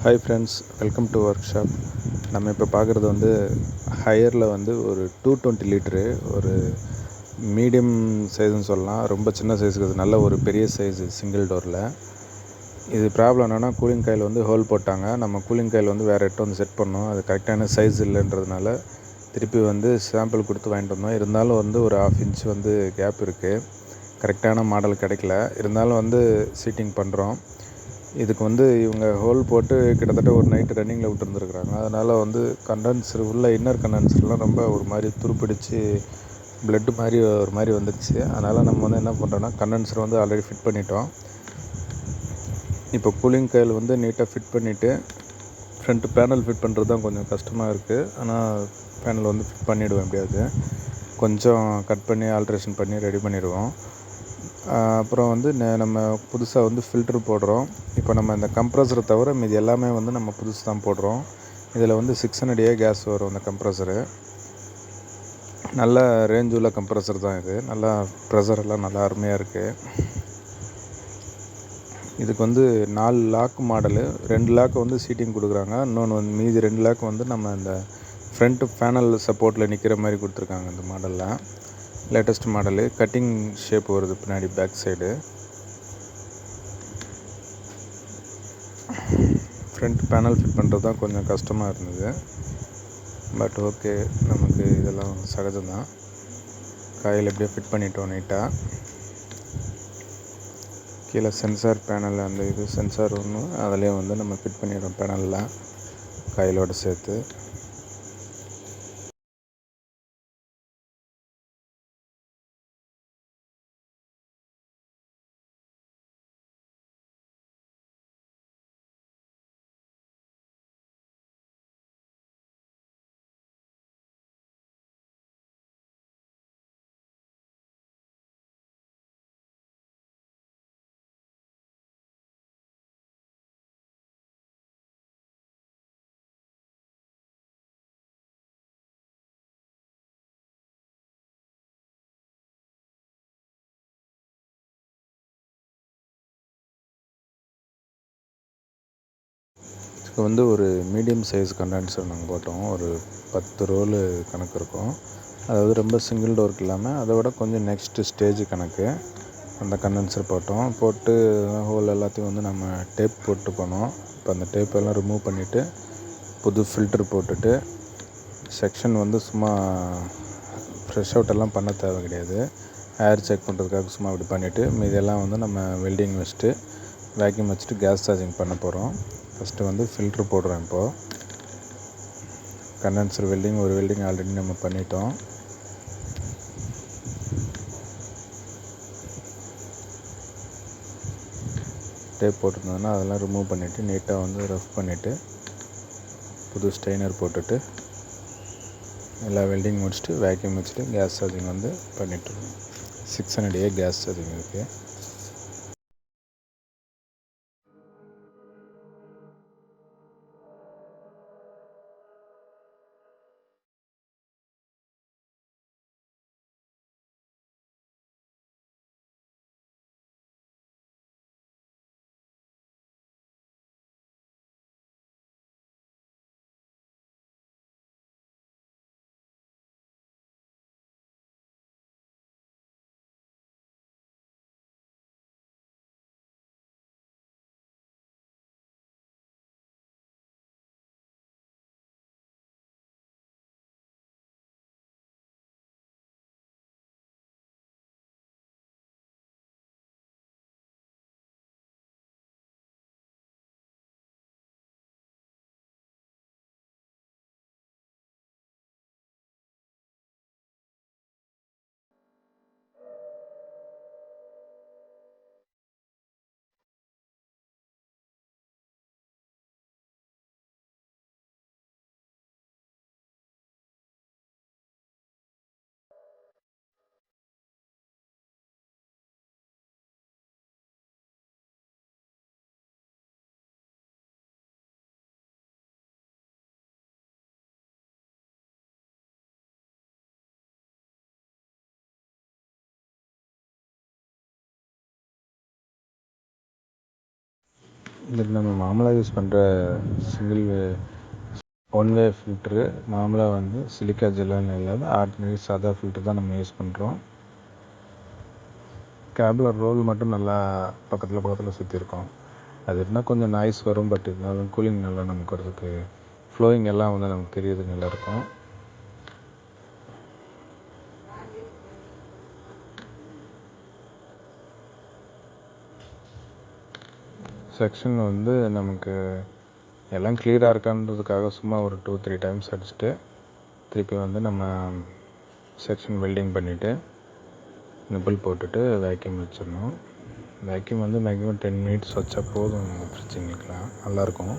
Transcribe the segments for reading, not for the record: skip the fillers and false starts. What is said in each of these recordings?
Hi friends, welcome to work shop. நம்ம இப்போ பார்க்குறது வந்து ஹையரில் வந்து ஒரு 220 லிட்ரு ஒரு மீடியம் சைஸுன்னு சொல்லலாம். ரொம்ப சின்ன சைஸுக்கு நல்ல ஒரு பெரிய சைஸு சிங்கிள் டோரில். இது ப்ராப்ளம் என்னென்னா, கூலிங் காயில் வந்து ஹோல் போட்டாங்க. நம்ம கூலிங் காயில் வந்து வேறு இடத்த வந்து செட் பண்ணோம். அது கரெக்டான சைஸ் இல்லைன்றதுனால திருப்பி வந்து சாம்பிள் கொடுத்து வாங்கிட்டு வந்தோம். இருந்தாலும் வந்து ஒரு 1/2 இன்ச் வந்து கேப் இருக்குது. கரெக்டான மாடல் கிடைக்கல. இருந்தாலும் வந்து சீட்டிங் பண்ணுறோம். இதுக்கு வந்து இவங்க ஹோல் போட்டு கிட்டத்தட்ட ஒரு நைட்டு ரன்னிங்கில் விட்டுருந்துருக்குறாங்க. அதனால் வந்து கண்டென்சர் உள்ள இன்னர் கண்டென்சர்லாம் ரொம்ப ஒரு மாதிரி துருப்பிடிச்சு பிளட்டு மாதிரி ஒரு மாதிரி வந்துடுச்சு. அதனால் நம்ம வந்து என்ன பண்ணுறோன்னா, கண்டென்சர் வந்து ஆல்ரெடி ஃபிட் பண்ணிட்டோம். இப்போ கூலிங் காயில் வந்து நீட்டாக ஃபிட் பண்ணிவிட்டு ஃப்ரண்ட்டு பேனல் ஃபிட் பண்ணுறது தான் கொஞ்சம் கஷ்டமாக இருக்குது. ஆனால் பேனல் வந்து ஃபிட் பண்ணிவிடுவோம். எப்படியாவது கொஞ்சம் கட் பண்ணி ஆல்ட்ரேஷன் பண்ணி ரெடி பண்ணிடுவோம். அப்புறம் வந்து நம்ம புதுசாக வந்து ஃபில்ட்ரு போடுறோம். இப்போ நம்ம இந்த கம்ப்ரஸரை தவிர மீதி எல்லாமே வந்து நம்ம புதுசு தான் போடுறோம். இதில் வந்து 600A கேஸ் வரும் இந்த கம்ப்ரஸரு. நல்ல ரேஞ்ச் உள்ள கம்ப்ரஸர் தான் இது. நல்லா ப்ரெஷர் எல்லாம் நல்லா அருமையாக இருக்குது. இதுக்கு வந்து 4 லாக் மாடலு, 2 லாக் வந்து சீட்டிங் கொடுக்குறாங்க. இன்னொன்று வந்து மீதி 2 லாக் வந்து நம்ம இந்த ஃப்ரண்ட்டு பேனல் சப்போர்ட்டில் நிற்கிற மாதிரி கொடுத்துருக்காங்க. இந்த மாடலில் லேட்டஸ்ட் மாடலு. கட்டிங் ஷேப் வருது பின்னாடி back side. Front panel fit பண்ணுறது தான் கொஞ்சம் கஷ்டமாக இருந்தது. பட் ஓகே, நமக்கு இதெல்லாம் சகஜம்தான். காயில் எப்படியோ ஃபிட் பண்ணிட்டோம் நீட்டாக. கீழே சென்சார் பேனல், அந்த இது சென்சார் ஒன்று அதிலே வந்து நம்ம ஃபிட் பண்ணிடுறோம் பேனலில் காயிலோடு சேர்த்து. இப்போ வந்து ஒரு மீடியம் சைஸ் கண்டென்சர் நாங்கள் போட்டோம். ஒரு 10 ரோலு கணக்கு இருக்கும். அதாவது ரொம்ப சிங்கிள் டோருக்கு இல்லாமல் அதை விட கொஞ்சம் நெக்ஸ்ட்டு ஸ்டேஜ் கணக்கு அந்த கண்டென்சர் போட்டு ஹோல் எல்லாத்தையும் வந்து நம்ம டேப் போட்டு போனோம். இப்போ அந்த டேப்பெல்லாம் ரிமூவ் பண்ணிவிட்டு புது ஃபில்ட்ரு போட்டுட்டு செக்ஷன் வந்து சும்மா ஃப்ரெஷ் அவுட்டெல்லாம் பண்ண தேவை கிடையாது. ஏர் செக் பண்ணுறதுக்காக சும்மா அப்படி பண்ணிவிட்டு மீதியெல்லாம் வந்து நம்ம வெல்டிங் வச்சுட்டு வேக்யூம் வச்சுட்டு கேஸ் சார்ஜிங் பண்ண போகிறோம். ஃபஸ்ட்டு வந்து ஃபில்ட்ரு போடுறோம். இப்போது கண்டென்சர் வெல்டிங் ஒரு வெல்டிங் ஆல்ரெடி நம்ம பண்ணிட்டோம். டேப் போட்டிருந்தோன்னா அதெல்லாம் ரிமூவ் பண்ணிவிட்டு நீட்டாக வந்து ரஃப் பண்ணிவிட்டு புது ஸ்ட்ரெயினர் போட்டுட்டு எல்லா வெல்டிங் முடிச்சுட்டு வேக்யூம் வச்சுட்டு கேஸ் சார்ஜிங் வந்து பண்ணிட்டுருக்கோம். 600A கேஸ் சார்ஜிங் இருக்குது. இது நம்ம மாமூலாக யூஸ் பண்ணுற சிங்கிள் ஒன் வே ஃபில்ட்ரு. நார்மலாக வந்து சிலிக்கா ஜெல்லாம் இல்லாத ஆர்டினரி சாதா ஃபில்ட்ரு தான் நம்ம யூஸ் பண்ணுறோம். கேபில் ரோல் மட்டும் நல்லா பக்கத்தில் சுற்றிருக்கோம். அது இருந்தால் கொஞ்சம் நாய்ஸ் வரும், பட் இருந்தாலும் கூலிங் நல்லா நமக்கு வரதுக்கு ஃப்ளோயிங் எல்லாம் வந்து நமக்கு தெரியுது நல்லாயிருக்கும். செக்ஷன் வந்து நமக்கு எல்லாம் கிளியராக இருக்கான்றதுக்காக சும்மா ஒரு 2-3 டைம்ஸ் அடிச்சுட்டு திருப்பி வந்து நம்ம செக்ஷன் வெல்டிங் பண்ணிவிட்டு நிப்பிள் போட்டுட்டு வேக்யூம் வச்சிடணும். வேக்யூம் வந்து மேக்ஸிமம் 10 மினிட்ஸ் வச்சா போதும் பிரச்சனைக்கெலாம் நல்லாயிருக்கும்.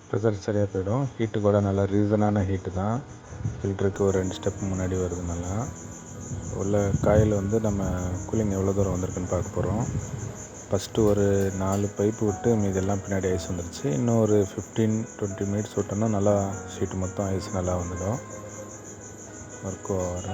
ப்ரெஷர் சரியாக போயிடும். ஹீட்டு கூட நல்லா ரீசனான ஹீட்டு தான். ஃபில்டருக்கு ஒரு 2 ஸ்டெப் முன்னாடி வருது. நல்லா உள்ள காயில் வந்து நம்ம கூலிங் எவ்வளோ தூரம் வந்திருக்குன்னு பார்க்க போகிறோம். ஃபஸ்ட்டு ஒரு 4 பைப்பு விட்டு மீதெல்லாம் பின்னாடி ஐஸ் வந்துருச்சு. இன்னும் ஒரு 15-20 மினிட்ஸ் விட்டோன்னா நல்லா ஷீட்டு மொத்தம் ஐஸ் நல்லா வந்துடும். Work over.